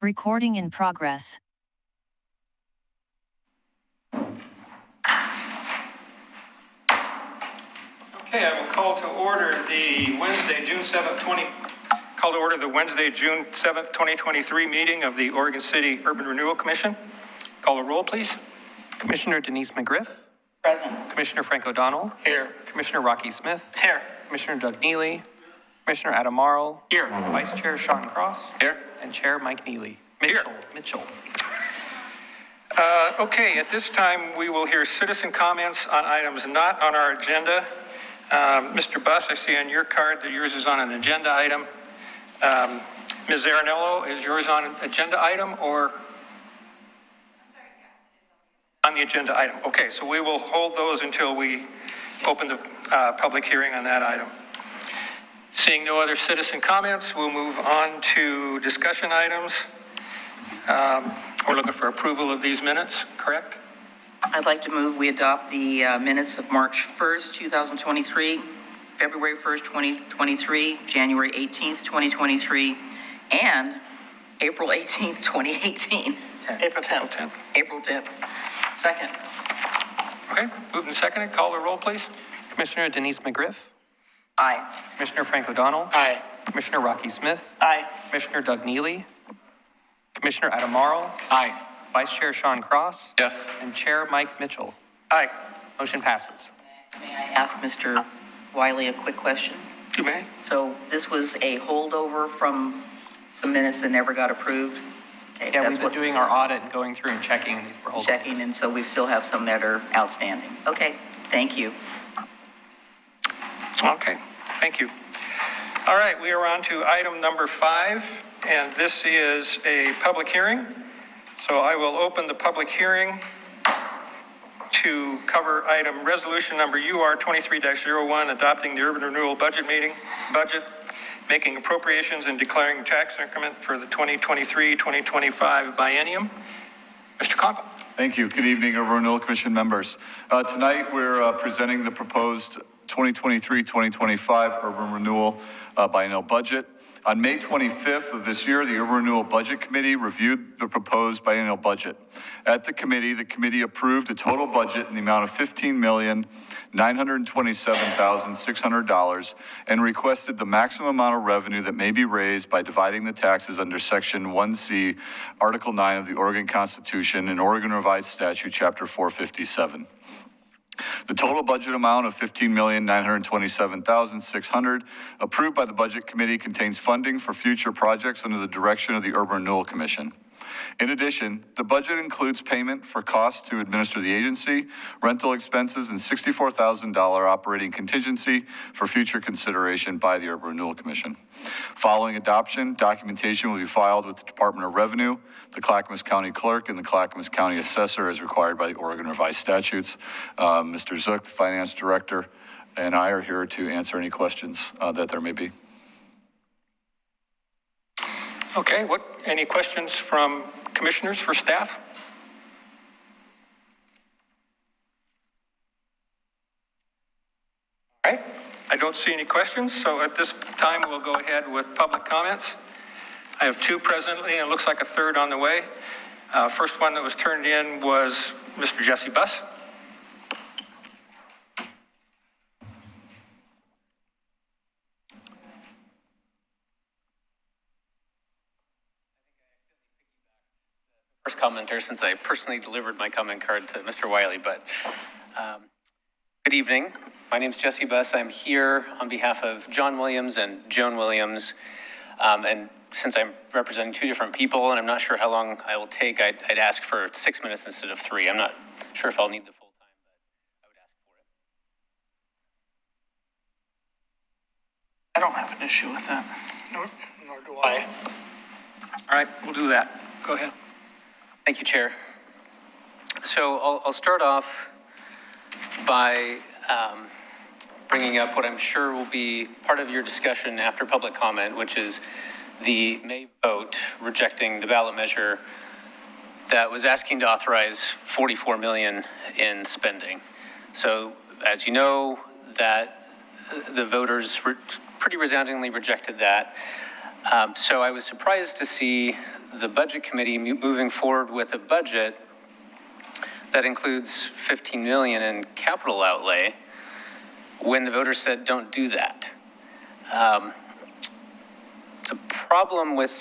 Recording in progress. Okay, I will call to order the Wednesday, June 7th, 2023 meeting of the Oregon City Urban Renewal Commission. Call a roll, please. Commissioner Denise McGriff. Present. Commissioner Frank O'Donnell. Here. Commissioner Rocky Smith. Here. Commissioner Doug Neely. Commissioner Adam Marl. Here. Vice Chair Sean Cross. Here. And Chair Mike Neely. Mitchell. Okay, at this time, we will hear citizen comments on items not on our agenda. Mr. Buss, I see on your card that yours is on an agenda item. Ms. Arenello, is yours on an agenda item or? On the agenda item. Okay, so we will hold those until we open the public hearing on that item. Seeing no other citizen comments, we'll move on to discussion items. We're looking for approval of these minutes, correct? I'd like to move we adopt the minutes of March 1st, 2023, February 1st, 2023, January 18th, 2023, and April 18th, 2018. April 10th. April 10th. Second. Okay, moved and seconded. Call the roll, please. Commissioner Denise McGriff. Aye. Commissioner Frank O'Donnell. Aye. Commissioner Rocky Smith. Aye. Commissioner Doug Neely. Commissioner Adam Marl. Aye. Vice Chair Sean Cross. Yes. And Chair Mike Mitchell. Aye. Motion passes. May I ask Mr. Wiley a quick question? You may. So this was a holdover from some minutes that never got approved? Okay, Yeah, that's we've been what- doing our audit and going through and checking, and these were holdovers. Checking, and so we still have some that are outstanding. Okay, thank you. Okay, thank you. All right, we are on to item number 5, and this is a public hearing. So I will open the public hearing to cover item resolution number UR 23-01, adopting the urban renewal budget, making appropriations and declaring tax increment for the 2023-2025 biennium. Mr. Conkle. Thank you. Good evening, Urban Renewal Commission members. Tonight, we're presenting the proposed 2023-2025 Urban Renewal biennial budget. On May 25th of this year, the Urban Renewal Budget Committee reviewed the proposed biennial budget. At the committee approved a total budget in the amount of $15,927,600 and requested the maximum amount of revenue that may be raised by dividing the taxes under Section 1C, Article 9 of the Oregon Constitution and Oregon Revised Statute, Chapter 457. The total budget amount of $15,927,600 approved by the Budget Committee contains funding for future projects under the direction of the Urban Renewal Commission. In addition, the budget includes payment for costs to administer the agency, rental expenses, and $64,000 operating contingency for future consideration by the Urban Renewal Commission. Following adoption, documentation will be filed with the Department of Revenue, the Clackamas County Clerk, and the Clackamas County Assessor as required by the Oregon Revised Statutes. Mr. Zook, the Finance Director, and I are here to answer any questions that there may be. Okay, any questions from commissioners for staff? All right, I don't see any questions, so at this time we'll go ahead with public comments. I have 2 presently, and it looks like a third on the way. First one that was turned in was Mr. Jesse Buss. First commenter since I personally delivered my comment card to Mr. Wiley, but good evening. My name is Jesse Buss. I'm here on behalf of John Williams and Joan Williams. And since I'm representing 2 different people and I'm not sure how long I will take, I'd ask for 6 minutes instead of 3. I'm not sure if I'll need the full time, but I would ask for it. I don't have an issue with that. Nor do I. All right, we'll do that. Go ahead. Thank you, Chair. So I'll start off by bringing up what I'm sure will be part of your discussion after public comment, which is the May vote rejecting the ballot measure that was asking to authorize $44 million in spending. So as you know, that the voters pretty resoundingly rejected that. So I was surprised to see the Budget Committee moving forward with a budget that includes 15 million in capital outlay when the voters said, don't do that. The problem with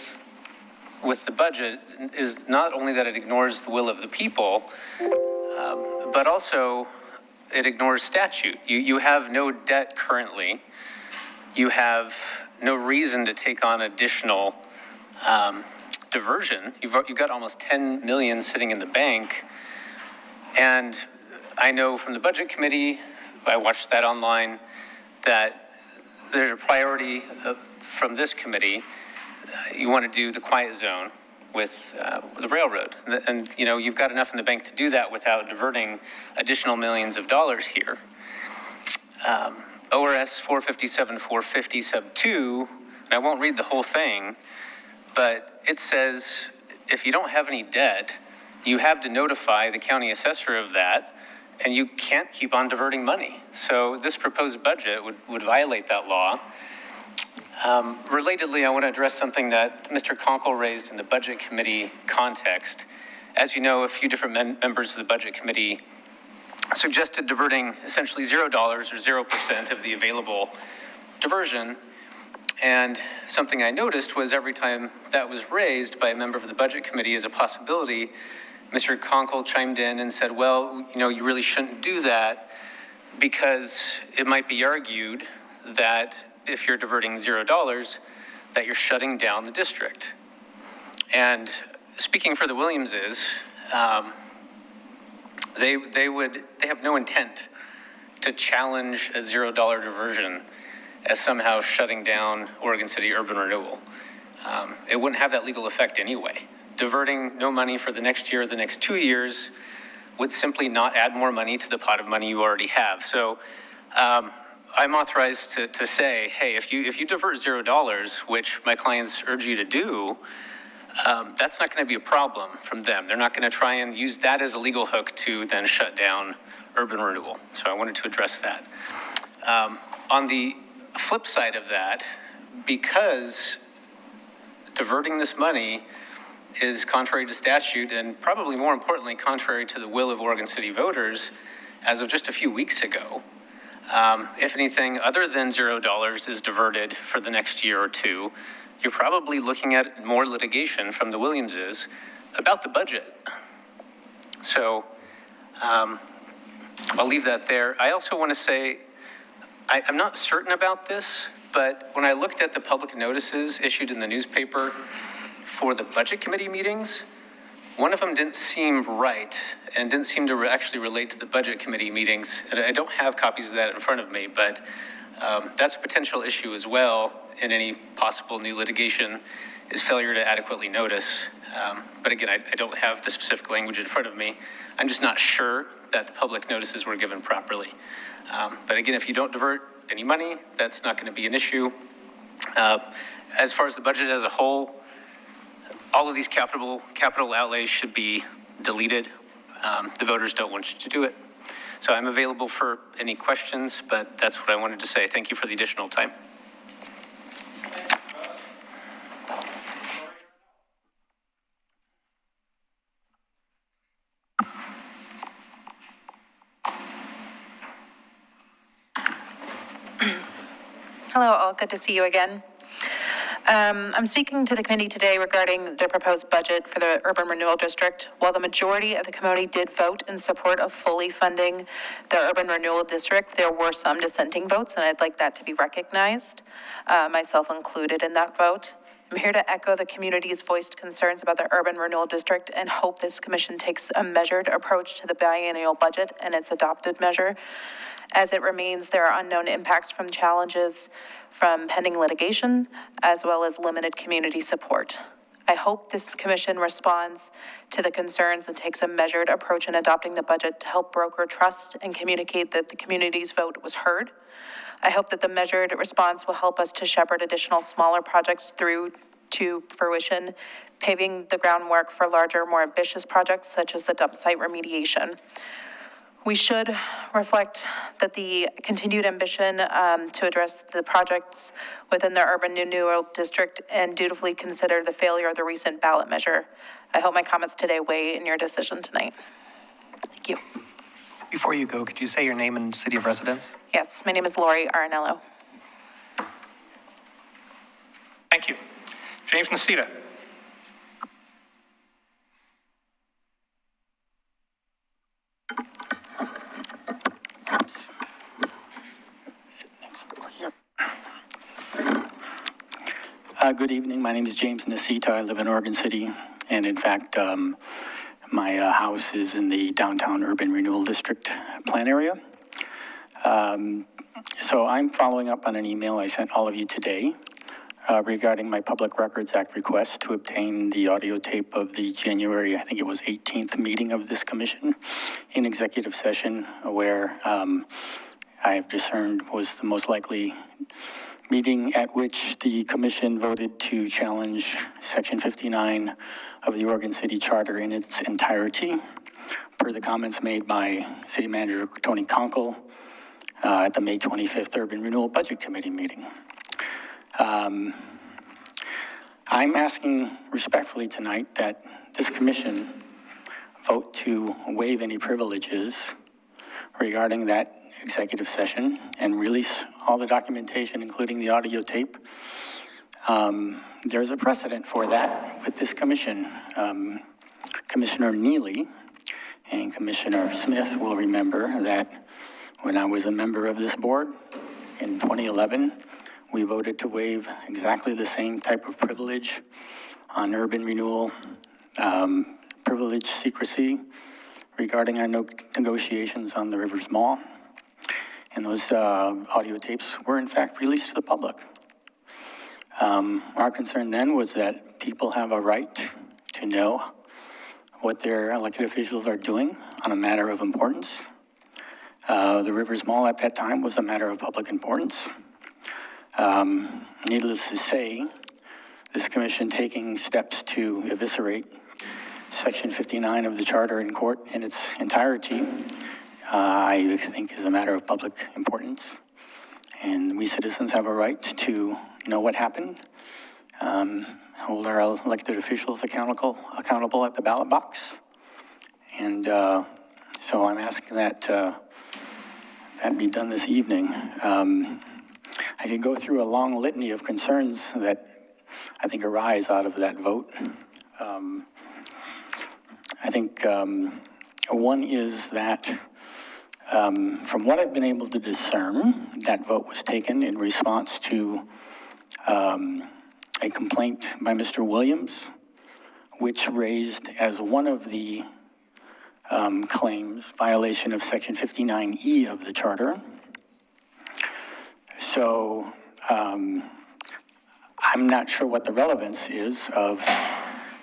the budget is not only that it ignores the will of the people, but also it ignores statute. You have no debt currently. You have no reason to take on additional diversion. You've got almost 10 million sitting in the bank. And I know from the Budget Committee, I watched that online, that there's a priority from this committee. You want to do the quiet zone with the railroad. And, you know, you've got enough in the bank to do that without diverting additional millions of dollars here. ORS 457-450 sub 2, and I won't read the whole thing, but it says if you don't have any debt, you have to notify the county assessor of that, and you can't keep on diverting money. So this proposed budget would violate that law. Relatedly, I want to address something that Mr. Conkle raised in the Budget Committee context. As you know, a few different members of the Budget Committee suggested diverting essentially $0 or 0% of the available diversion. And something I noticed was every time that was raised by a member of the Budget Committee as a possibility, Mr. Conkle chimed in and said, well, you know, you really shouldn't do that because it might be argued that if you're diverting $0, that you're shutting down the district. And speaking for the Williamses, they have no intent to challenge a $0 diversion as somehow shutting down Oregon City Urban Renewal. It wouldn't have that legal effect anyway. Diverting no money for the next year or the next 2 years would simply not add more money to the pot of money you already have. So I'm authorized to say, hey, if you divert $0, which my clients urge you to do, that's not going to be a problem from them. They're not going to try and use that as a legal hook to then shut down urban renewal. So I wanted to address that. On the flip side of that, because diverting this money is contrary to statute and probably more importantly, contrary to the will of Oregon City voters as of just a few weeks ago, if anything other than $0 is diverted for the next year or two, you're probably looking at more litigation from the Williamses about the budget. So I'll leave that there. I also want to say, I'm not certain about this, but when I looked at the public notices issued in the newspaper for the Budget Committee meetings, one of them didn't seem right and didn't seem to actually relate to the Budget Committee meetings. And I don't have copies of that in front of me, but that's a potential issue as well in any possible new litigation is failure to adequately notice. But again, I don't have the specific language in front of me. I'm just not sure that the public notices were given properly. But again, if you don't divert any money, that's not going to be an issue. As far as the budget as a whole, all of these capital outlays should be deleted. The voters don't want you to do it. So I'm available for any questions, but that's what I wanted to say. Thank you for the additional time. Hello, all. Good to see you again. I'm speaking to the committee today regarding the proposed budget for the Urban Renewal District. While the majority of the committee did vote in support of fully funding the Urban Renewal District, there were some dissenting votes, and I'd like that to be recognized, myself included in that vote. I'm here to echo the community's voiced concerns about the Urban Renewal District and hope this commission takes a measured approach to the biennial budget and its adopted measure. As it remains, there are unknown impacts from challenges from pending litigation, as well as limited community support. I hope this commission responds to the concerns and takes a measured approach in adopting the budget to help broker trust and communicate that the community's vote was heard. I hope that the measured response will help us to shepherd additional smaller projects through to fruition, paving the groundwork for larger, more ambitious projects such as the dump site remediation. We should reflect that the continued ambition to address the projects within the urban renewal district and dutifully consider the failure of the recent ballot measure. I hope my comments today weigh in your decision tonight. Thank you. Before you go, could you say your name and city of residence? Yes, my name is Lori Aranello. Thank you. James Nacita. Good evening. My name is James Nacita. I live in Oregon City, and in fact, my house is in the downtown urban renewal district plan area. So I'm following up on an email I sent all of you today regarding my Public Records Act request to obtain the audio tape of the January, I think it was 18th meeting of this commission in executive session, where I have discerned was the most likely meeting at which the commission voted to challenge Section 59 of the Oregon City Charter in its entirety, per the comments made by City Manager Tony Conkle at the May 25th Urban Renewal Budget Committee meeting. I'm asking respectfully tonight that this commission vote to waive any privileges regarding that executive session and release all the documentation, including the audio tape. There's a precedent for that with this commission. Commissioner Neely and Commissioner Smith will remember that when I was a member of this board in 2011, we voted to waive exactly the same type of privilege on urban renewal, privilege secrecy regarding our negotiations on the Rivers Mall. And those audio tapes were in fact released to the public. Our concern then was that people have a right to know what their elected officials are doing on a matter of importance. The Rivers Mall at that time was a matter of public importance. Needless to say, this commission taking steps to eviscerate Section 59 of the Charter in court in its entirety, I think is a matter of public importance. And we citizens have a right to know what happened, hold our elected officials accountable at the ballot box. And so I'm asking that that be done this evening. I could go through a long litany of concerns that I think arise out of that vote. I think one is that from what I've been able to discern, that vote was taken in response to a complaint by Mr. Williams, which raised as one of the claims violation of Section 59E of the Charter. So I'm not sure what the relevance is of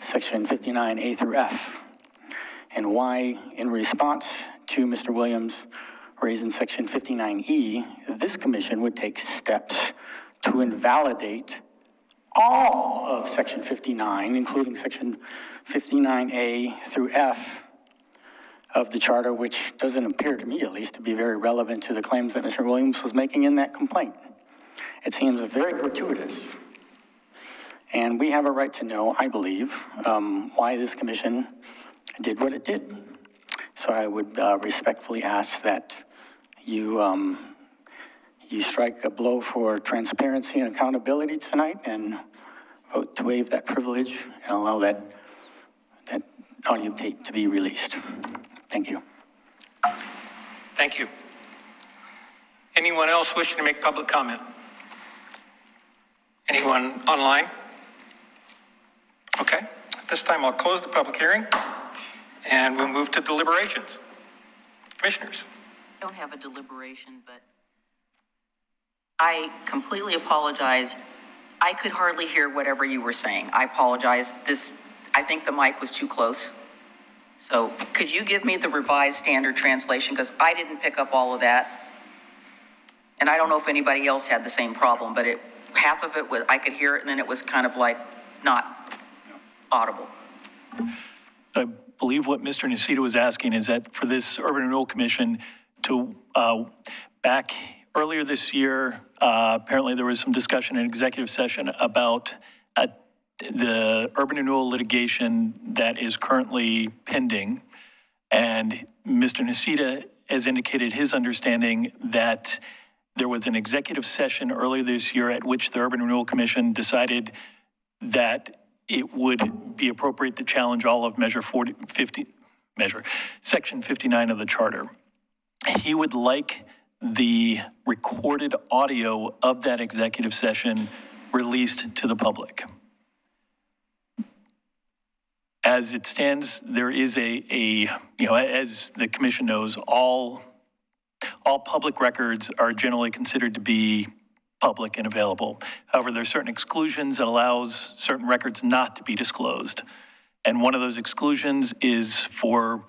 Section 59A through F, and why, in response to Mr. Williams raising Section 59E, this commission would take steps to invalidate all of Section 59, including Section 59A through F of the Charter, which doesn't appear to me, at least, to be very relevant to the claims that Mr. Williams was making in that complaint. It seems very gratuitous. And we have a right to know, I believe, why this commission did what it did. So I would respectfully ask that you strike a blow for transparency and accountability tonight and vote to waive that privilege and allow that audio tape to be released. Thank you. Thank you. Anyone else wishing to make public comment? Anyone online? Okay, at this time I'll close the public hearing and we'll move to deliberations. Commissioners. I don't have a deliberation, but I completely apologize. I could hardly hear whatever you were saying. I apologize. I think the mic was too close. So could you give me the revised standard translation? Because I didn't pick up all of that. And I don't know if anybody else had the same problem, but half of it was, I could hear it, and then it was kind of like not audible. believe what Mr. Nacita was asking is that for this Urban Renewal Commission to, back earlier this year, apparently there was some discussion in executive session about the urban renewal litigation that is currently pending. And Mr. Nacita has indicated his understanding that there was an executive session earlier this year at which the Urban Renewal Commission decided that it would be appropriate to challenge all of Section 59 of the Charter. He would like the recorded audio of that executive session released to the public. As it stands, there is as the commission knows, all public records are generally considered to be public and available. However, there are certain exclusions that allows certain records not to be disclosed. And one of those exclusions is for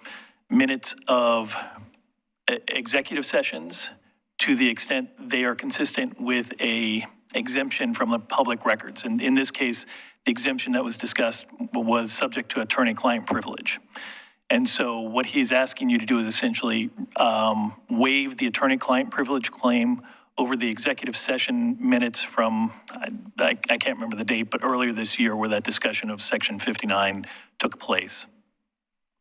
minutes of executive sessions to the extent they are consistent with a exemption from the public records. And in this case, the exemption that was discussed was subject to attorney-client privilege. And so what he's asking you to do is essentially waive the attorney-client privilege claim over the executive session minutes from, I can't remember the date, but earlier this year where that discussion of Section 59 took place.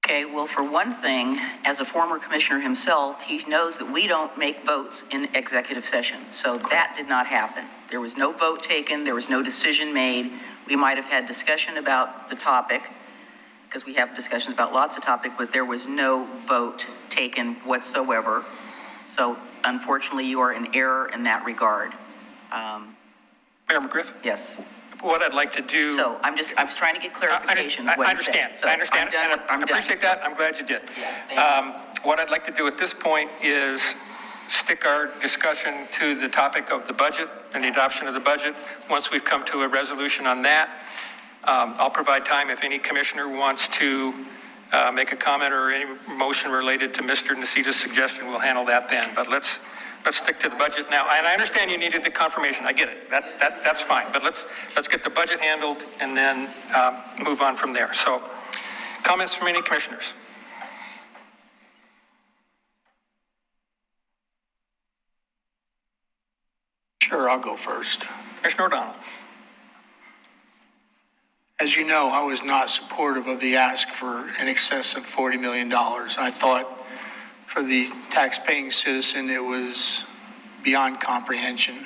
Okay, well, for one thing, as a former commissioner himself, he knows that we don't make votes in executive session. So that did not happen. There was no vote taken. There was no decision made. We might have had discussion about the topic, because we have discussions about lots of topics, but there was no vote taken whatsoever. So unfortunately, you are in error in that regard. Mayor McGriff? Yes. What I'd like to do. So I was trying to get clarification. I of what he understand. said. So I understand. I'm done with- I'm I done. appreciate that. I'm glad you did. Yeah, What I'd like to do at this point is stick our discussion to the topic of the budget and the adoption of the budget. Once we've come to a resolution on that, I'll provide time if any commissioner wants to make a comment or any motion related to Mr. Nacita's suggestion. We'll handle that then. But let's stick to the budget now. And I understand you needed the confirmation. I get it. That's fine. But let's get the budget handled and then move on from there. So, comments from any commissioners? Sure, I'll go first. Commissioner O'Donnell. As you know, I was not supportive of the ask for in excess of $40 million. I thought for the tax-paying citizen, it was beyond comprehension.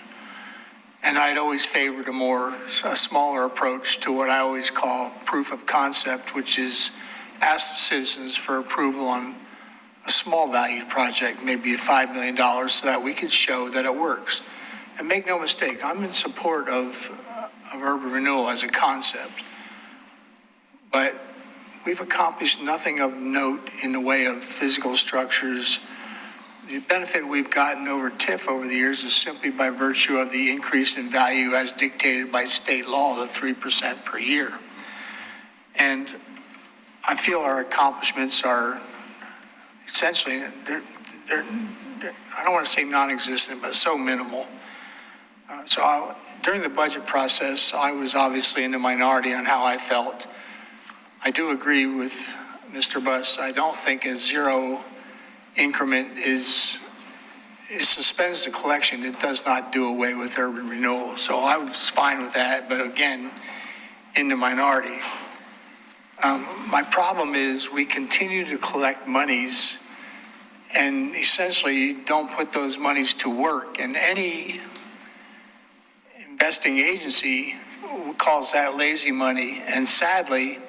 And I'd always favored a smaller approach to what I always call proof of concept, which is ask the citizens for approval on a small valued project, maybe $5 million, so that we could show that it works. And make no mistake, I'm in support of urban renewal as a concept. But we've accomplished nothing of note in the way of physical structures. The benefit we've gotten over TIF over the years is simply by virtue of the increase in value as dictated by state law, the 3% per year. And I feel our accomplishments are essentially, they're I don't want to say non-existent, but so minimal. During the budget process, I was obviously in the minority on how I felt. I do agree with Mr. Buss. I don't think a zero increment it suspends the collection. It does not do away with urban renewal. So I was fine with that, but again, in the minority. My problem is we continue to collect monies and essentially don't put those monies to work. And any investing agency calls that lazy money. And sadly,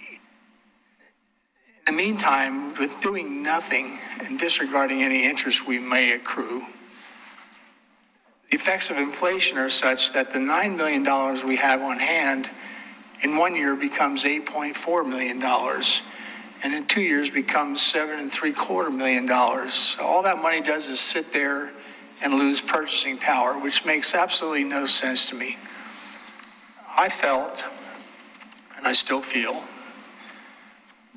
in the meantime, with doing nothing and disregarding any interest we may accrue, the effects of inflation are such that the $9 million we have on hand in 1 year becomes $8.4 million, and in 2 years becomes $7.75 million. So all that money does is sit there and lose purchasing power, which makes absolutely no sense to me. I felt, and I still feel,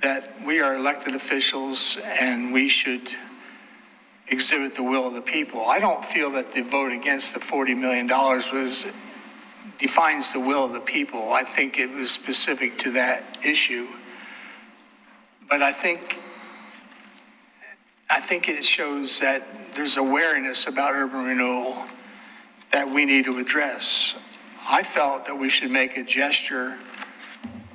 that we are elected officials and we should exhibit the will of the people. I don't feel that the vote against the $40 million defines the will of the people. I think it was specific to that issue. But I think it shows that there's awareness about urban renewal that we need to address. I felt that we should make a gesture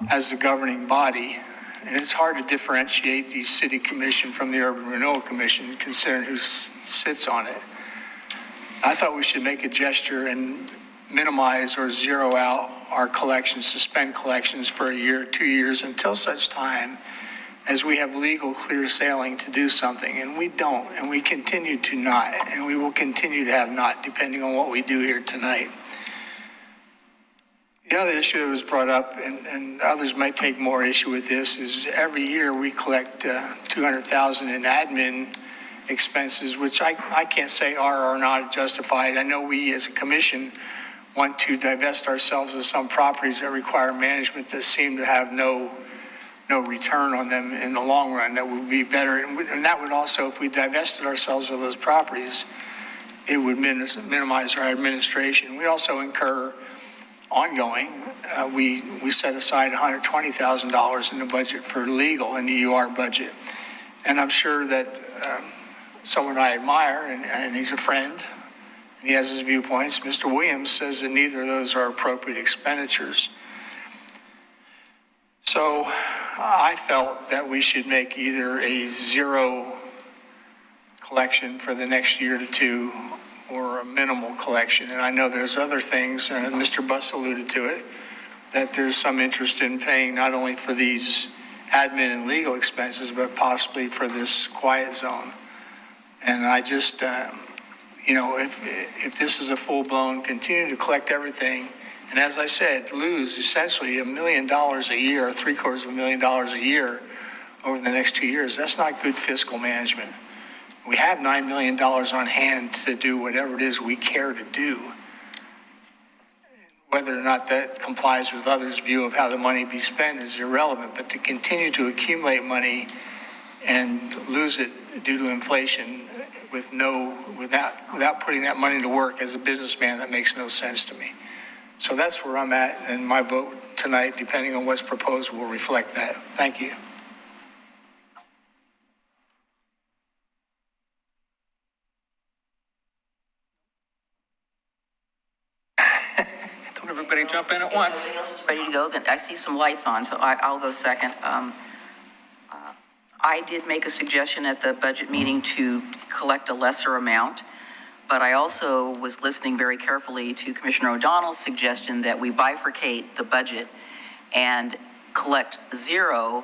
as the governing body, and it's hard to differentiate the city commission from the urban renewal commission, considering who sits on it. I thought we should make a gesture and minimize or zero out our collections, suspend collections for a year, 2 years, until such time as we have legal clear sailing to do something, and we don't, and we continue to not, and we will continue to have not, depending on what we do here tonight. The other issue that was brought up, and others might take more issue with this, is every year we collect $200,000 in admin expenses, which I can't say are or not justified. I know we as a commission want to divest ourselves of some properties that require management that seem to have no return on them in the long run. That would be better. And that would also, if we divested ourselves of those properties, it would minimize our administration. We also incur ongoing, we set aside $120,000 in the budget for legal in the UR budget. And I'm sure that someone I admire, and he's a friend, and he has his viewpoints, Mr. Williams says that neither of those are appropriate expenditures. So I felt that we should make either a zero collection for the next year to two or a minimal collection. And I know there's other things, and Mr. Buss alluded to it, that there's some interest in paying not only for these admin and legal expenses, but possibly for this quiet zone. And I just, if this is a full-blown, continue to collect everything, and as I said, lose essentially $1 million a year, or $750,000 a year over the next 2 years, that's not good fiscal management. We have $9 million on hand to do whatever it is we care to do. Whether or not that complies with others' view of how the money be spent is irrelevant, but to continue to accumulate money and lose it due to inflation without putting that money to work as a businessman, that makes no sense to me. So that's where I'm at, and my vote tonight, depending on what's proposed, will reflect that. Thank you. Don't everybody jump in at once. Everybody else is ready to go, then I see some lights on, so I'll go second. I did make a suggestion at the budget meeting to collect a lesser amount, but I also was listening very carefully to Commissioner O'Donnell's suggestion that we bifurcate the budget and collect zero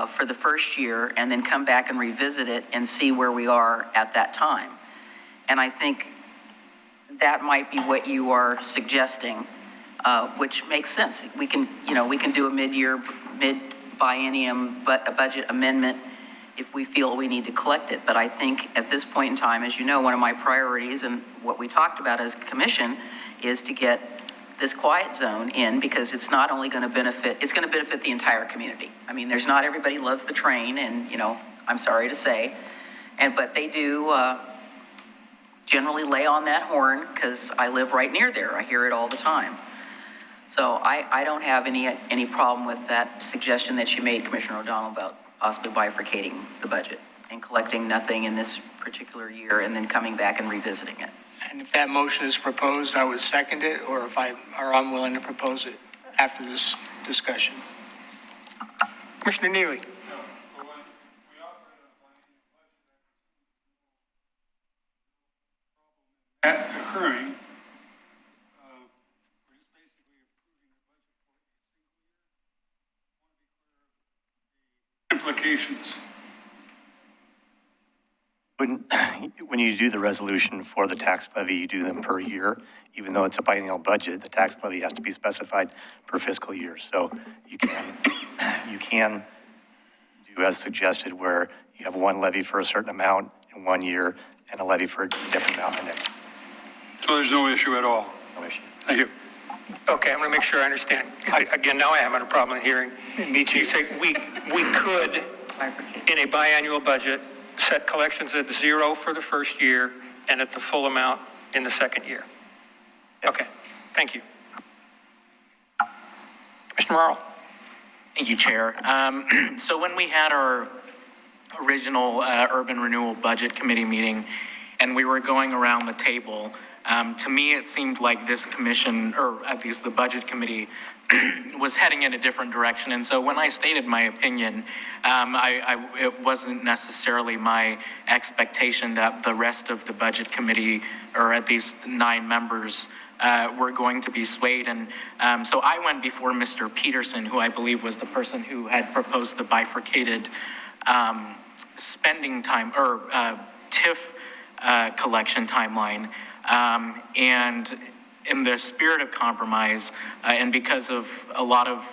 for the first year and then come back and revisit it and see where we are at that time. And I think that might be what you are suggesting, which makes sense. We can do a mid-biennium budget amendment if we feel we need to collect it. But I think at this point in time, as you know, one of my priorities and what we talked about as a commission is to get this quiet zone in, because it's not only going to benefit, it's going to benefit the entire community. I mean, there's not everybody loves the train, and, I'm sorry to say, but they do generally lay on that horn, because I live right near there. I hear it all the time. So I don't have any problem with that suggestion that you made, Commissioner O'Donnell, about possibly bifurcating the budget and collecting nothing in this particular year and then coming back and revisiting it. And if that motion is proposed, I would second it, or I'm willing to propose it after this discussion. Commissioner Neely. That occurring, we're just basically approving the budget for a single year. Implications. When you do the resolution for the tax levy, you do them per year. Even though it's a biennial budget, the tax levy has to be specified per fiscal year. So you can do as suggested, where you have one levy for a certain amount in 1 year and a levy for a different amount in the next. So there's no issue at all? No issue. Thank you. Okay, I'm going to make sure I understand. Again, now I have a problem hearing. Me too. You say we could, in a biannual budget, set collections at zero for the first year and at the full amount in the second year. Yes. Okay, thank you. Commissioner Marl. Thank you, Chair. So when we had our original Urban Renewal Budget Committee meeting, and we were going around the table, to me, it seemed like this commission, or at least the Budget Committee, was heading in a different direction. And so when I stated my opinion, it wasn't necessarily my expectation that the rest of the Budget Committee, or at least 9 members, were going to be swayed. And so I went before Mr. Peterson, who I believe was the person who had proposed the bifurcated spending time, or TIF collection timeline. And in the spirit of compromise, and because of a lot of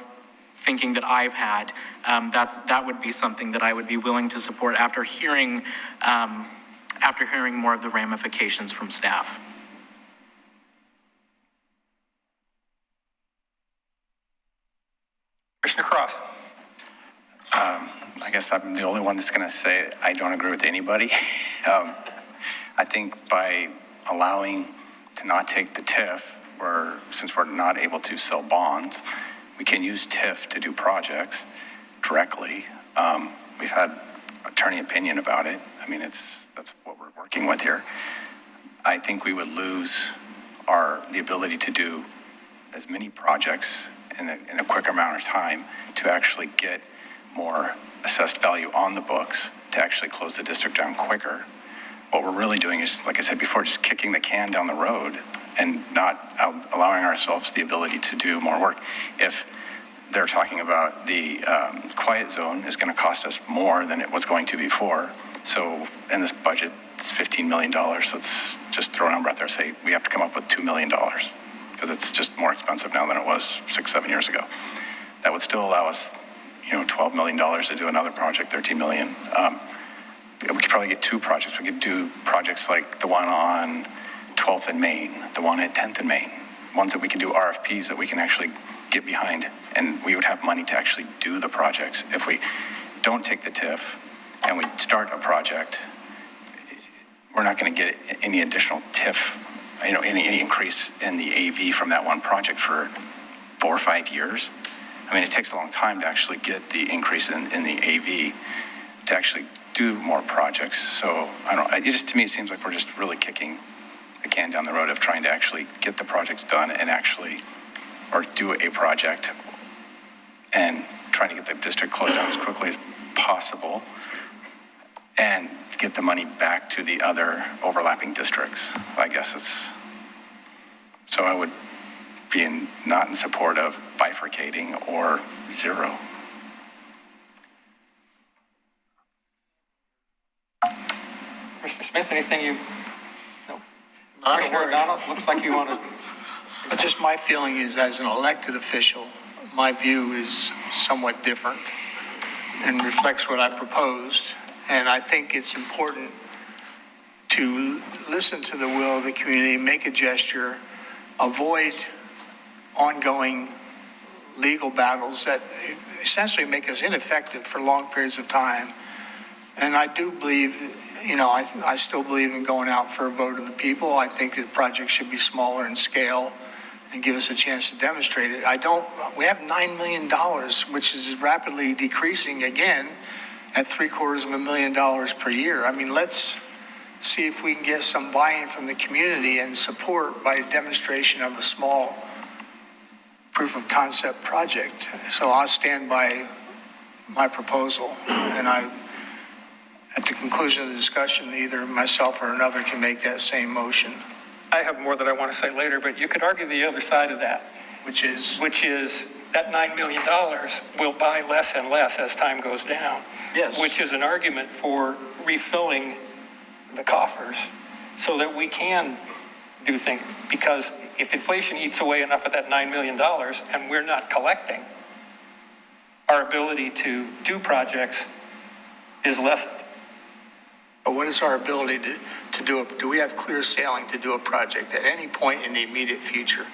thinking that I've had, that would be something that I would be willing to support after hearing more of the ramifications from staff. Commissioner Cross. I guess I'm the only one that's going to say I don't agree with anybody. I think by allowing to not take the TIF, since we're not able to sell bonds, we can use TIF to do projects directly. We've had attorney opinion about it. I mean, that's what we're working with here. I think we would lose the ability to do as many projects in a quicker amount of time to actually get more assessed value on the books to actually close the district down quicker. What we're really doing is, like I said before, just kicking the can down the road and not allowing ourselves the ability to do more work. If they're talking about the quiet zone is going to cost us more than it was going to before. So in this budget, it's $15 million. Let's just throw a number out there, say we have to come up with $2 million because it's just more expensive now than it was 6-7 years ago. That would still allow us, $12 million to do another project, $13 million. We could probably get 2 projects. We could do projects like the one on 12th and Main, the one at 10th and Main, ones that we can do RFPs that we can actually get behind, and we would have money to actually do the projects. If we don't take the TIF and we start a project, we're not going to get any additional TIF, any increase in the AV from that one project for 4 or 5 years. I mean, it takes a long time to actually get the increase in the AV to actually do more projects. So to me, it seems like we're just really kicking the can down the road of trying to actually get the projects done and or do a project and trying to get the district closed down as quickly as possible and get the money back to the other overlapping districts. I guess so I would be not in support of bifurcating or 0. Commissioner Smith, anything no? Commissioner O'Donnell, looks like you want to. Just my feeling is, as an elected official, my view is somewhat different and reflects what I proposed. And I think it's important to listen to the will of the community, make a gesture, avoid ongoing legal battles that essentially make us ineffective for long periods of time. And I do believe, I still believe in going out for a vote of the people. I think the project should be smaller in scale and give us a chance to demonstrate it. We have $9 million, which is rapidly decreasing again at $750,000 per year. I mean, let's see if we can get some buy-in from the community and support by demonstration of a small proof of concept project. So I'll stand by my proposal, and at the conclusion of the discussion, either myself or another can make that same motion. I have more that I want to say later, but you could argue the other side of that. Which is that $9 million will buy less and less as time goes down. Yes. Which is an argument for refilling the coffers so that we can do things. Because if inflation eats away enough of that $9 million and we're not collecting, our ability to do projects is lessened. But what is our ability to do we have clear sailing to do a project at any point in the immediate future?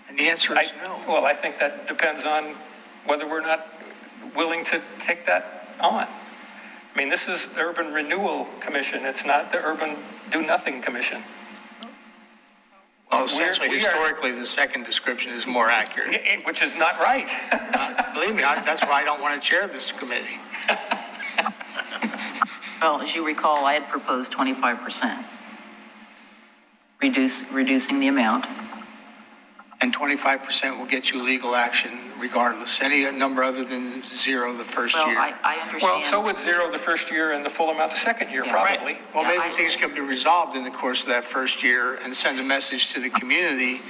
And the answer is no. Well, I think that depends on whether we're not willing to take that on. I mean, this is the Urban Renewal Commission. It's not the Urban Do Nothing Commission. Well, Well, essentially, we are- historically, the second description is more accurate. Which is not right. Believe me, that's why I don't want to chair this committee. Well, as you recall, I had proposed 25%. Reducing the amount. And 25% will get you legal action regardless, any number other than zero the first Well, year. I understand. Well, so would zero the first year and the full amount the second year, probably. Well, Yeah, maybe things can be resolved in the course of that first year and send a message to the community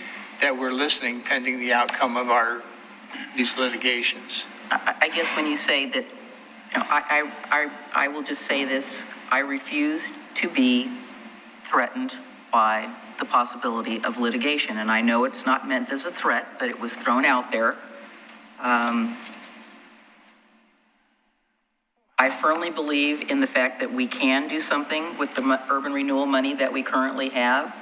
that we're listening pending the outcome of these litigations. I guess when you say that, you know, I will just say this, I refuse to be threatened by the possibility of litigation. And I know it's not meant as a threat, but it was thrown out there. I firmly believe in the fact that we can do something with the urban renewal money that we currently have.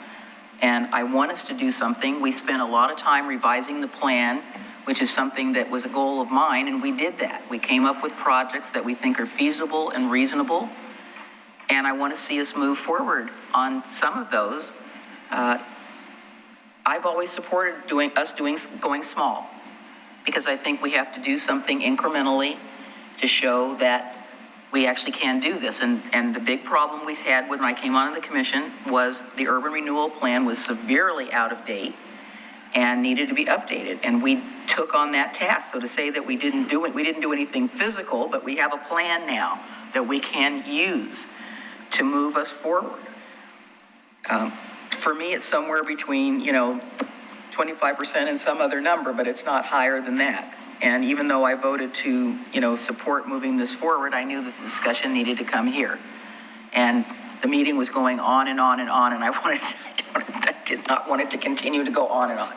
And I want us to do something. We spent a lot of time revising the plan, which is something that was a goal of mine, and we did that. We came up with projects that we think are feasible and reasonable, and I want to see us move forward on some of those. I've always supported going small, because I think we have to do something incrementally to show that we actually can do this. And the big problem we had when I came onto the commission was the urban renewal plan was severely out of date and needed to be updated. And we took on that task. So to say that we didn't do anything physical, but we have a plan now that we can use to move us forward. For me, it's somewhere between, 25% and some other number, but it's not higher than that. And even though I voted to, support moving this forward, I knew that the discussion needed to come here. And the meeting was going on and on and on, and I did not want it to continue to go on and on.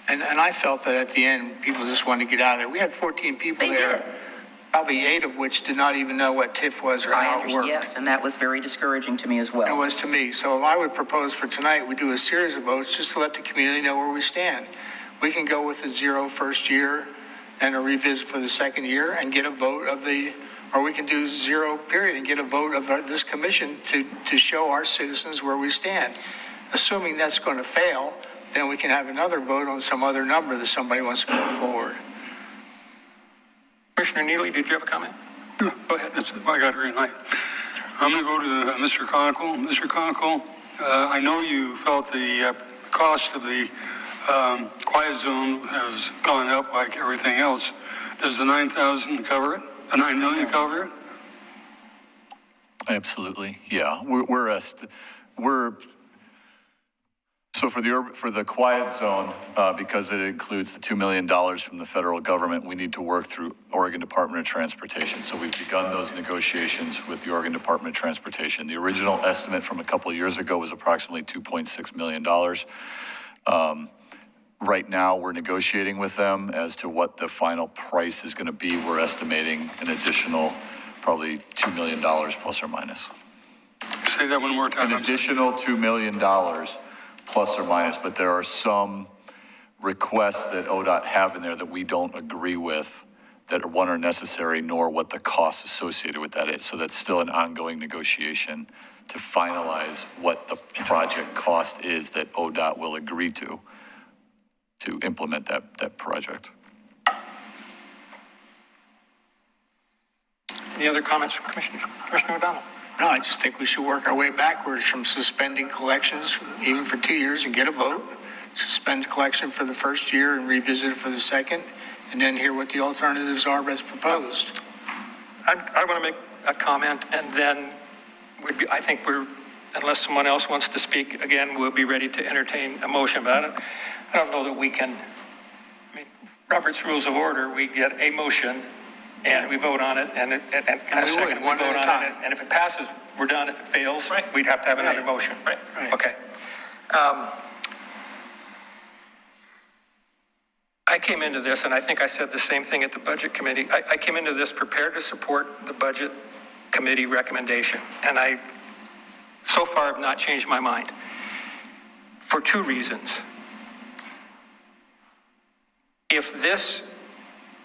And I felt that at the end, people just wanted to get out of there. We had 14 people They there, did. probably 8 of which did not even know what TIF was or how it worked. Yes, and that was very discouraging to me as It well. was to me. So I would propose for tonight, we do a series of votes just to let the community know where we stand. We can go with the zero first year and a revisit for the second year and get a vote or we can do zero period and get a vote of this commission to show our citizens where we stand. Assuming that's going to fail, then we can have another vote on some other number that somebody wants to go forward. Commissioner Neely, did you have a comment? Go ahead. I got green light. I'm going to go to Mr. Conkle. Mr. Conkle, I know you felt the cost of the quiet zone has gone up like everything else. Does the 9,000 cover it? The 9 million cover it? Absolutely, yeah. So for the quiet zone, because it includes the $2 million from the federal government, we need to work through Oregon Department of Transportation. So we've begun those negotiations with the Oregon Department of Transportation. The original estimate from a couple of years ago was approximately $2.6 million. Right now, we're negotiating with them as to what the final price is going to be. We're estimating an additional probably $2 million plus or minus. Say that one more time. An additional $2 million plus or minus, but there are some requests that ODOT have in there that we don't agree with, that one are necessary, nor what the cost associated with that is. So that's still an ongoing negotiation to finalize what the project cost is that ODOT will agree to implement that project. Any other comments from Commissioner O'Donnell? No, I just think we should work our way backwards from suspending collections even for 2 years and get a vote. Suspend collection for the first year and revisit it for the second, and then hear what the alternatives are as proposed. I want to make a comment, and then I think unless someone else wants to speak again, we'll be ready to entertain a motion. But I don't know that we can, Robert's Rules of Order, we get a motion and we vote on it and a second, we one vote at a on time. it. And if it passes, we're done. If it fails, we'd have to have another motion. Right. Okay. I came into this, and I think I said the same thing at the Budget Committee. I came into this prepared to support the Budget Committee recommendation, and I so far have not changed my mind for 2 reasons.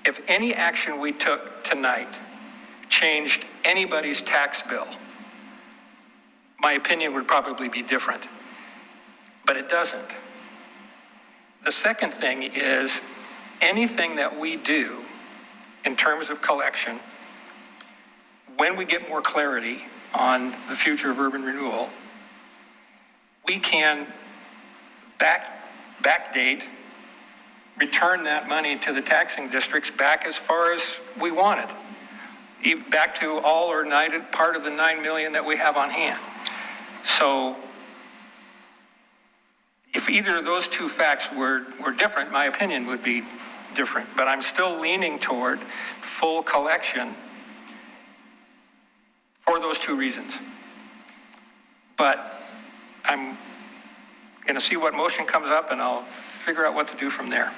If any action we took tonight changed anybody's tax bill, my opinion would probably be different. But it doesn't. The second thing is anything that we do in terms of collection, when we get more clarity on the future of urban renewal, we can backdate, return that money to the taxing districts back as far as we want it, back to all or part of the 9 million that we have on hand. So if either of those two facts were different, my opinion would be different, but I'm still leaning toward full collection for those two reasons. But I'm going to see what motion comes up, and I'll figure out what to do from there.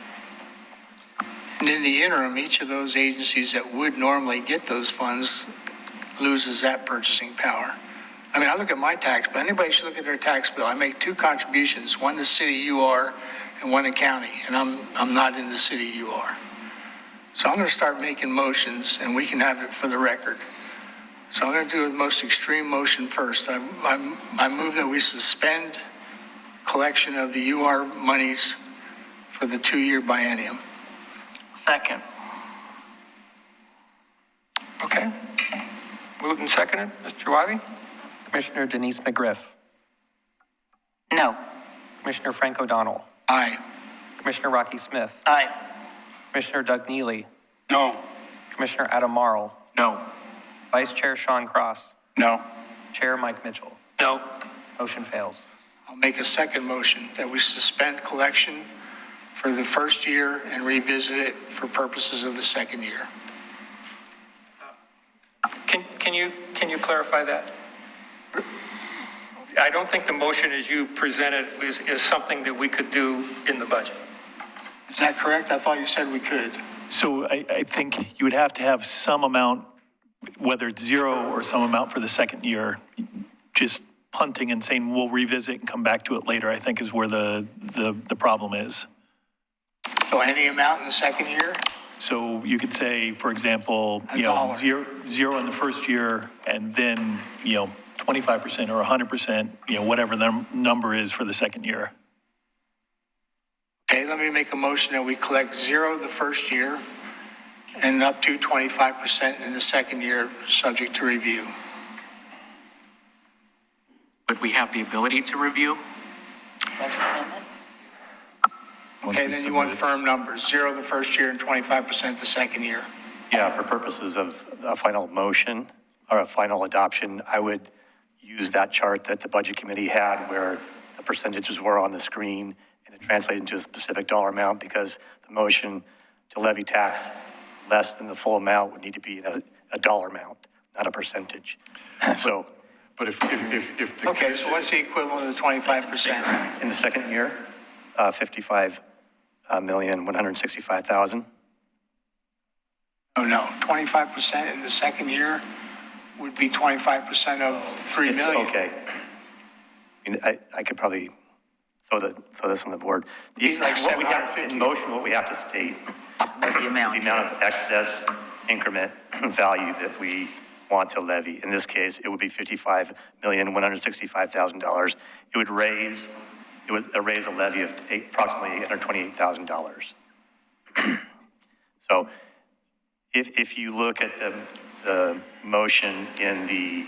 And in the interim, each of those agencies that would normally get those funds loses that purchasing power. I mean, I look at my tax bill. Anybody should look at their tax bill. I make two contributions, one to city UR and one to county, and I'm not in the city UR. So I'm going to start making motions, and we can have it for the record. So I'm going to do the most extreme motion first. I move that we suspend collection of the UR monies for the 2-year biennium. Second. Okay. Moved and seconded. Mr. Wiley? Commissioner Denise McGriff. No. Commissioner Frank O'Donnell. Aye. Commissioner Rocky Smith. Aye. Commissioner Doug Neely. No. Commissioner Adam Marl. No. Vice Chair Sean Cross. No. Chair Mike Mitchell. No. Motion fails. I'll make a second motion that we suspend collection for the first year and revisit it for purposes of the second year. Can you clarify that? I don't think the motion as you presented is something that we could do in the budget. Is that correct? I thought you said we could. So I think you would have to have some amount, whether it's zero or some amount for the second year. Just punting and saying we'll revisit and come back to it later, I think is where the problem is. So any amount in the second year? So you could say, for example, $1. zero in the first year, and then, 25% or 100%, whatever the number is for the second year. Okay, let me make a motion that we collect zero the first year and up to 25% in the second year, subject to review. Would we have the ability to review? Okay, then you want firm numbers, zero the first year and 25% the second year. Yeah, for purposes of a final motion or a final adoption, I would use that chart that the Budget Committee had where the percentages were on the screen and it translated into a specific dollar amount, because the motion to levy tax less than the full amount would need to be a dollar amount, not a percentage. So, But if the Okay, so what's the equivalent of the 25%? in the second year, 55,165,000. Oh, no, 25% in the second year would be 25% of 3 It's million. okay. I mean, I could probably throw this on the board. It's like What we have 750. in motion, what we have to state The amount. the amount of excess increment value that we want to levy. In this case, it would be $55,165,000. It would raise a levy of approximately $828,000. So if you look at the motion in the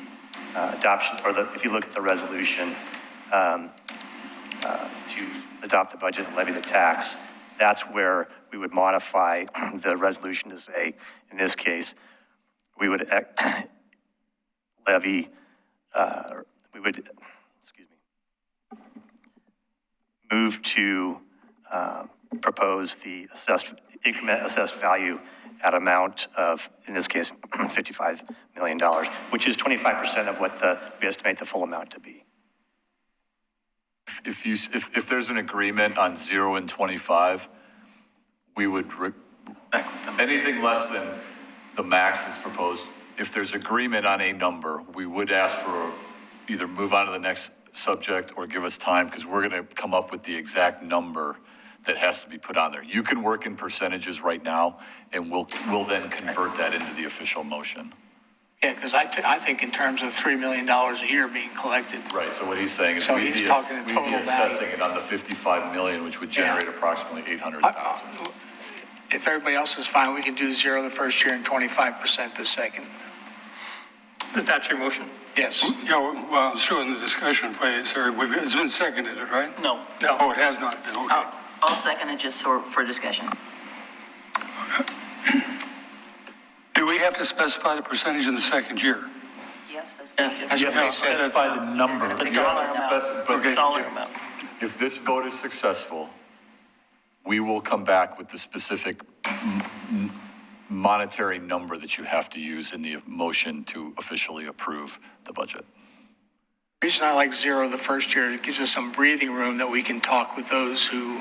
adoption, or if you look at the resolution to adopt the budget and levy the tax, that's where we would modify the resolution to say, in this case, we would move to propose the increment assessed value at amount of, in this case, $55 million, which is 25% of what we estimate the full amount to be. If there's an agreement on 0 and 25, we would, anything less than the max that's proposed, if there's agreement on a number, we would ask for either move on to the next subject or give us time, because we're going to come up with the exact number that has to be put on there. You can work in percentages right now, and we'll then convert that into the official motion. Yeah, because I think in terms of $3 million a year being collected. Right, so what he's saying is So we'd he's be talking the we'd be total value. assessing it on the 55 million, which would generate approximately 800,000. If everybody else is fine, we can do 0 the first year and 25% the second. That's your motion? Yes. Yeah, well, still in the discussion phase, sir. It's been seconded, right? No. Oh, it has not been, okay. I'll second it just for discussion. Do we have to specify the percentage in the second year? Yes, that's That's what they said. Specify the number. You have to but Okay. if this vote is successful, we will come back with the specific monetary number that you have to use in the motion to officially approve the budget. The reason I like 0 the first year, it gives us some breathing room that we can talk with those who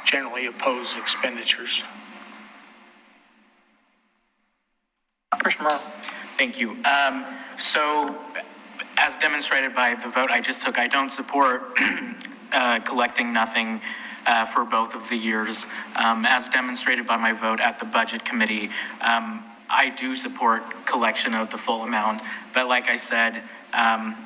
generally oppose expenditures. Commissioner Morrow? Thank you. So, as demonstrated by the vote I just took, I don't support collecting nothing for both of the years. As demonstrated by my vote at the Budget Committee, I do support collection of the full amount. But like I said,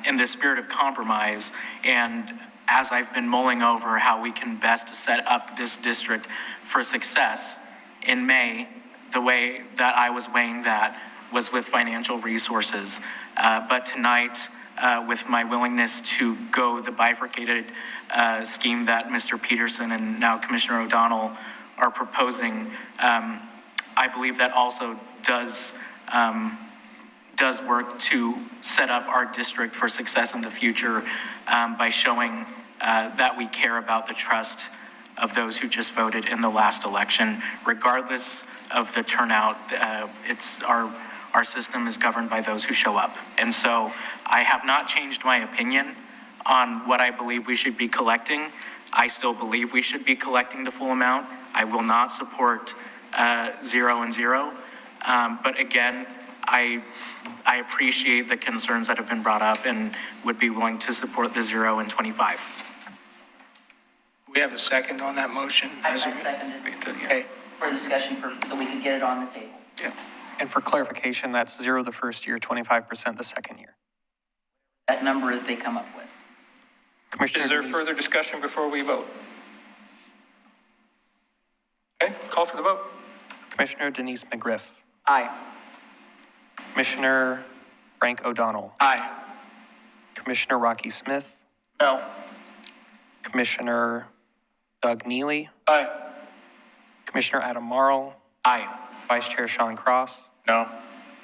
in the spirit of compromise, and as I've been mulling over how we can best set up this district for success, in May, the way that I was weighing that was with financial resources. But tonight, with my willingness to go the bifurcated scheme that Mr. Peterson and now Commissioner O'Donnell are proposing, I believe that also does work to set up our district for success in the future by showing that we care about the trust of those who just voted in the last election. Regardless of the turnout, our system is governed by those who show up. And so I have not changed my opinion on what I believe we should be collecting. I still believe we should be collecting the full amount. I will not support 0 and 0. But again, I appreciate the concerns that have been brought up and would be willing to support the 0 and 25. We have a second on that motion? I seconded Okay. for discussion purposes, so we could get it on the table. Yeah. And for clarification, that's 0 the first year, 25% the second year. That number is they come up with. Commissioner Is there Denise- further discussion before we vote? Okay, call for the vote. Commissioner Denise McGriff, Aye. Commissioner Frank O'Donnell, Aye. Commissioner Rocky Smith, No. Commissioner Doug Neely, Aye. Commissioner Adam Marl, Aye. Vice Chair Sean Cross, No?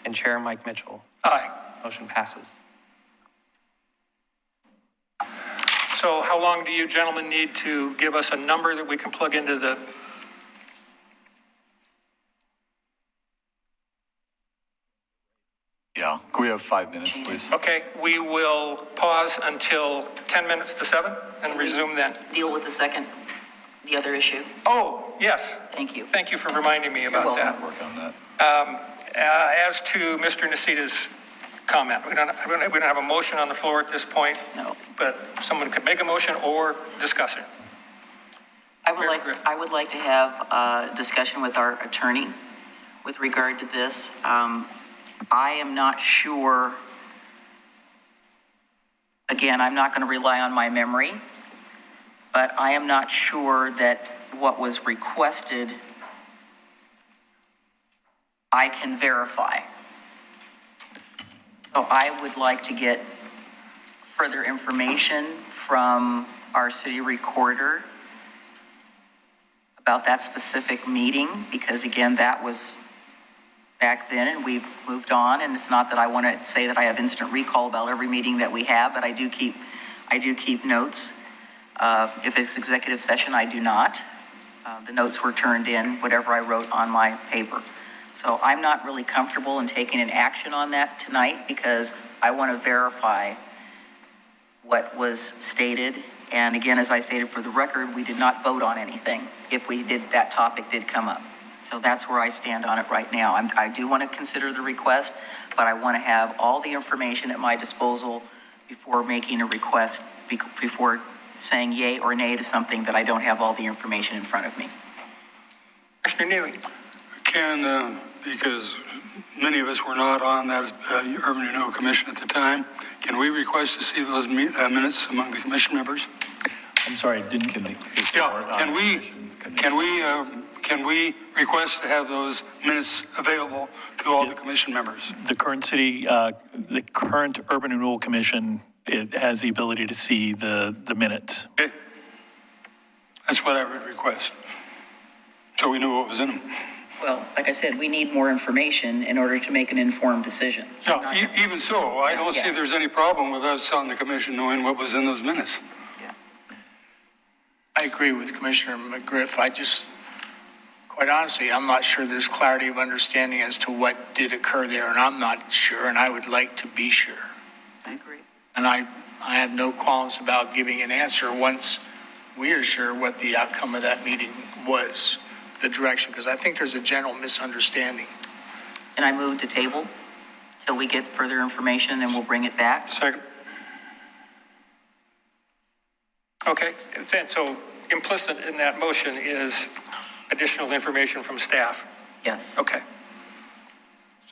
and Chair Mike Mitchell. Aye. Motion passes. So how long do you gentlemen need to give us a number that we can plug into the? Yeah, can we have 5 minutes, please? Okay, we will pause until 10 minutes to 7 and resume then. Deal with the other issue. Oh, yes. Thank you. Thank you for reminding me about that. Work on that. As to Mr. Nacita's comment, we don't have a motion on the floor at this point. No. But someone could make a motion or discuss it. I would like to have a discussion with our attorney with regard to this. I am not sure, again, I'm not going to rely on my memory, but I am not sure that what was requested I can verify. So I would like to get further information from our city recorder about that specific meeting, because again, that was back then and we've moved on, and it's not that I want to say that I have instant recall about every meeting that we have, but I do keep notes. If it's executive session, I do not. The notes were turned in, whatever I wrote on my paper. So I'm not really comfortable in taking an action on that tonight because I want to verify what was stated. And again, as I stated for the record, we did not vote on anything if that topic did come up. So that's where I stand on it right now. I do want to consider the request, but I want to have all the information at my disposal before making a request, before saying yay or nay to something that I don't have all the information in front of me. Commissioner Neely. Can because many of us were not on that Urban Renewal Commission at the time. Can we request to see those minutes among the commission members? I'm sorry, didn't, Yeah, can we request to have those minutes available to all the commission members? the current the current Urban Renewal Commission, it has the ability to see the minutes. Okay. That's what I would request. So we knew what was in them. Well, like I said, we need more information in order to make an informed decision. Yeah, even so, I don't see Yeah. there's any problem with us on the commission knowing what was in those minutes. I agree with Commissioner McGriff. I just, quite honestly, I'm not sure there's clarity of understanding as to what did occur there, and I'm not sure, and I would like to be sure. I agree. And I have no qualms about giving an answer once we are sure what the outcome of that meeting was, the direction, because I think there's a general misunderstanding. And I move to table till we get further information, and then we'll bring it back. Second. Okay, and so implicit in that motion is additional information from staff. Yes. Okay.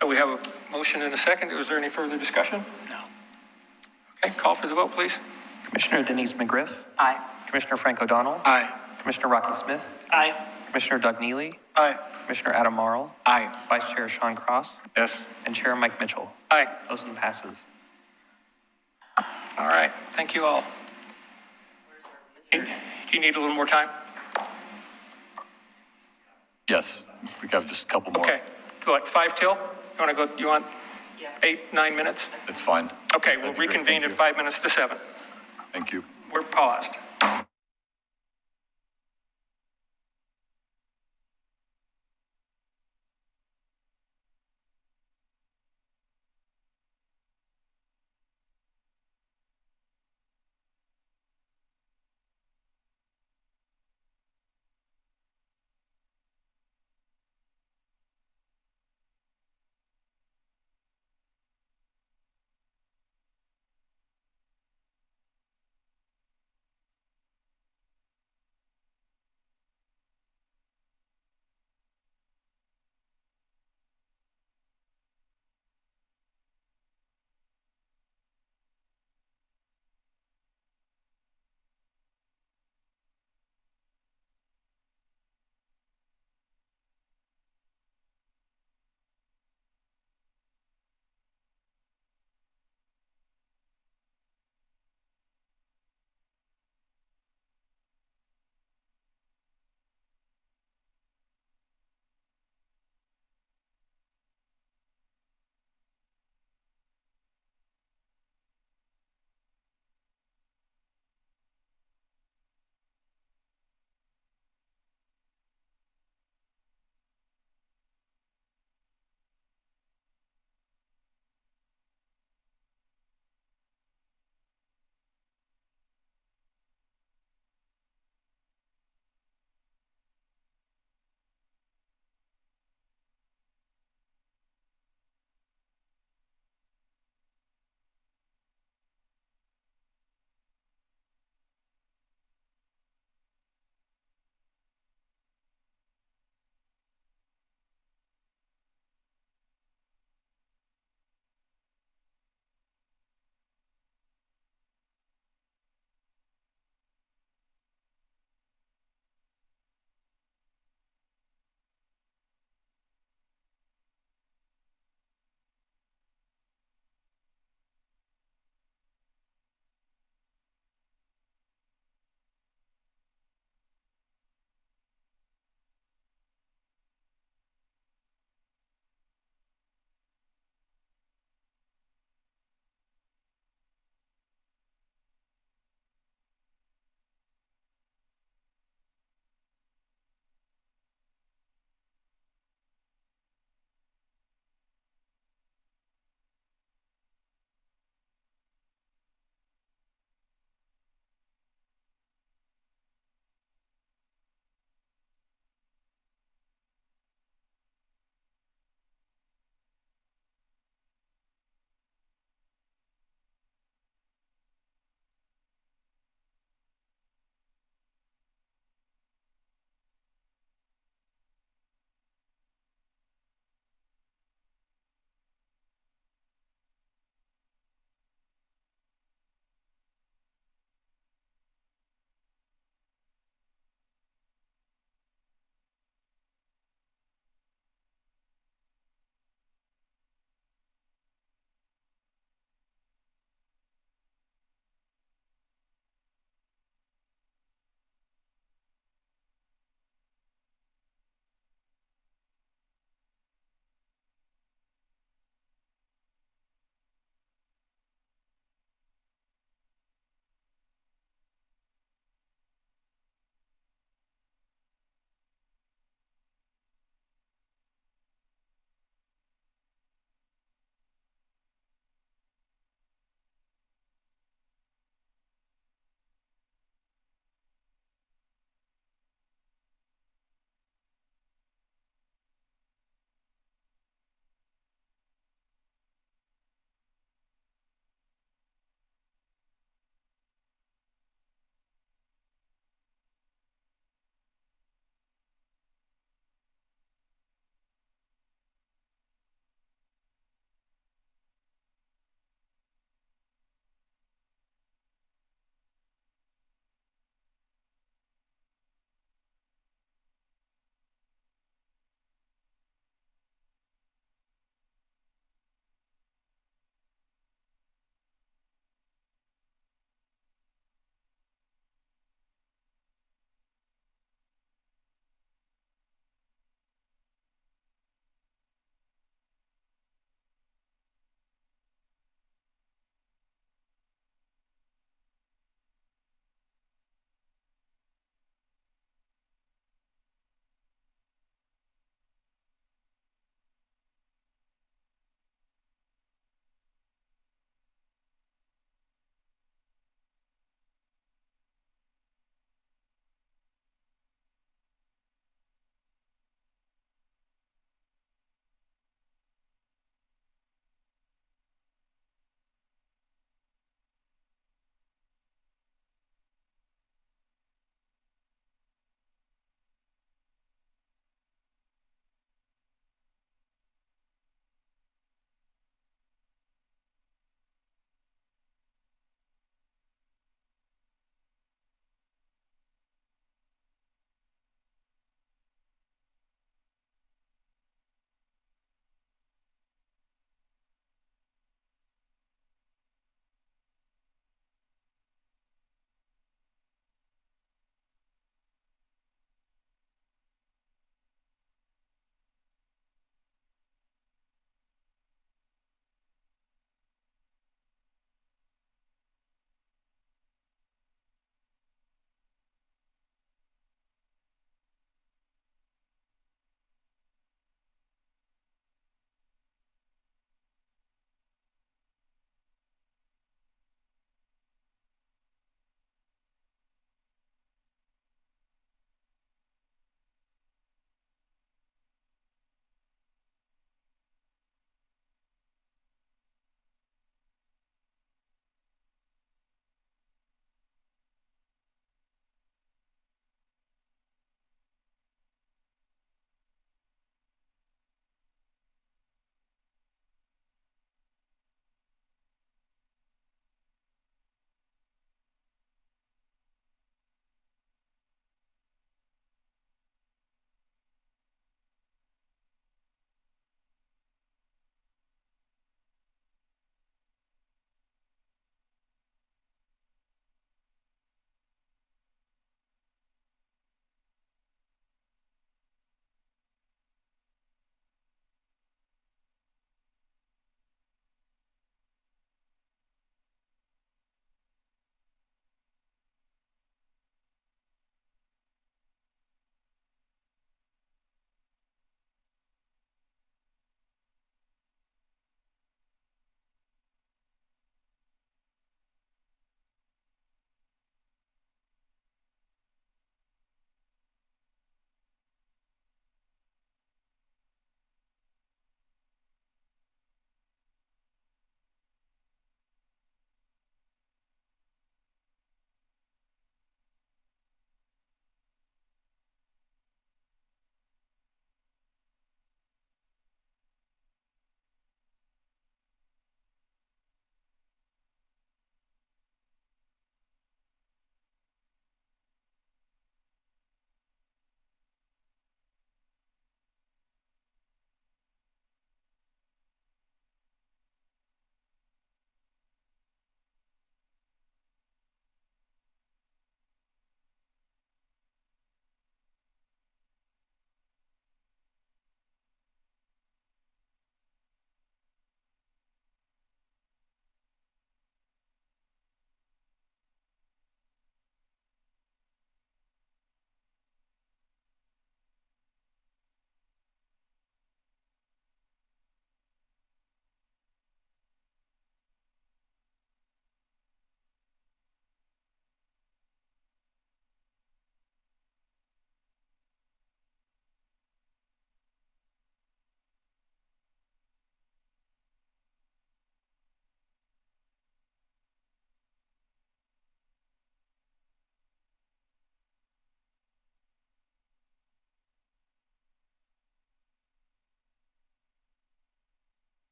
So we have a motion and a second. Is there any further discussion? No. Okay, call for the vote, please. Commissioner Denise McGriff, Aye. Commissioner Frank O'Donnell, Aye. Commissioner Rocky Smith, Aye. Commissioner Doug Neely, Aye. Commissioner Adam Marl, Aye. Vice Chair Sean Cross, Yes? and Chair Mike Mitchell. Aye. Motion passes. All right, thank you all. Do you need a little more time? Yes, we have just a couple more. Okay, what, 5 till? You want 8, 9 minutes? It's fine. Okay, That'd we'll be great. reconvene Thank at you. 5 minutes to 7. Thank you. We're paused.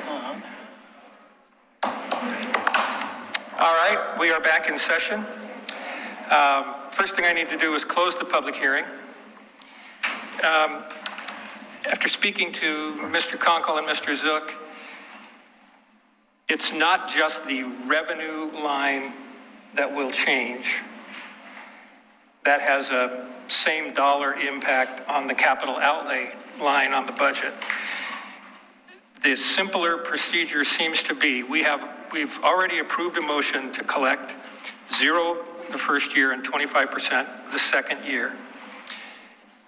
All right, we are back in session. First thing I need to do is close the public hearing. After speaking to Mr. Conkle and Mr. Zook, it's not just the revenue line that will change. That has a same dollar impact on the capital outlay line on the budget. The simpler procedure seems to be, we've already approved a motion to collect 0 the first year and 25% the second year.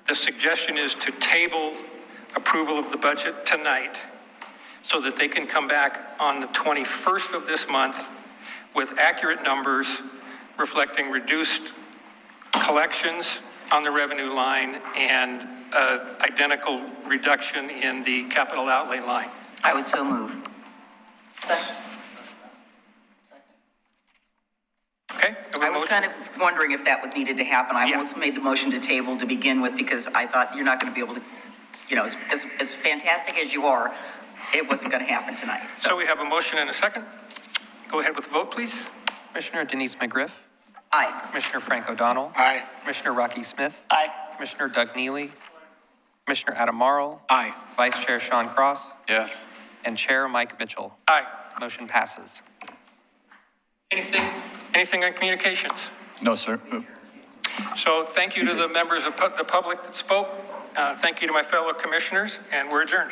The suggestion is to table approval of the budget tonight so that they can come back on the 21st of this month with accurate numbers reflecting reduced collections on the revenue line and identical reduction in the capital outlay line. I would so move. Okay? I was kind of wondering if that would needed to happen. I almost made the motion to table to begin with because I thought you're not going to be able to, you know, as fantastic as you are, it wasn't going to happen tonight. So we have a motion and a second. Go ahead with the vote, please. Commissioner Denise McGriff, Aye. Commissioner Frank O'Donnell, Aye. Commissioner Rocky Smith, Aye. Commissioner Doug Neely, Commissioner Adam Marl, Aye. Vice Chair Sean Cross, Yes. and Chair Mike Mitchell. Aye. Motion passes. Anything on communications? No, sir. So thank you to the members of the public that spoke. Thank you to my fellow commissioners, and we're adjourned.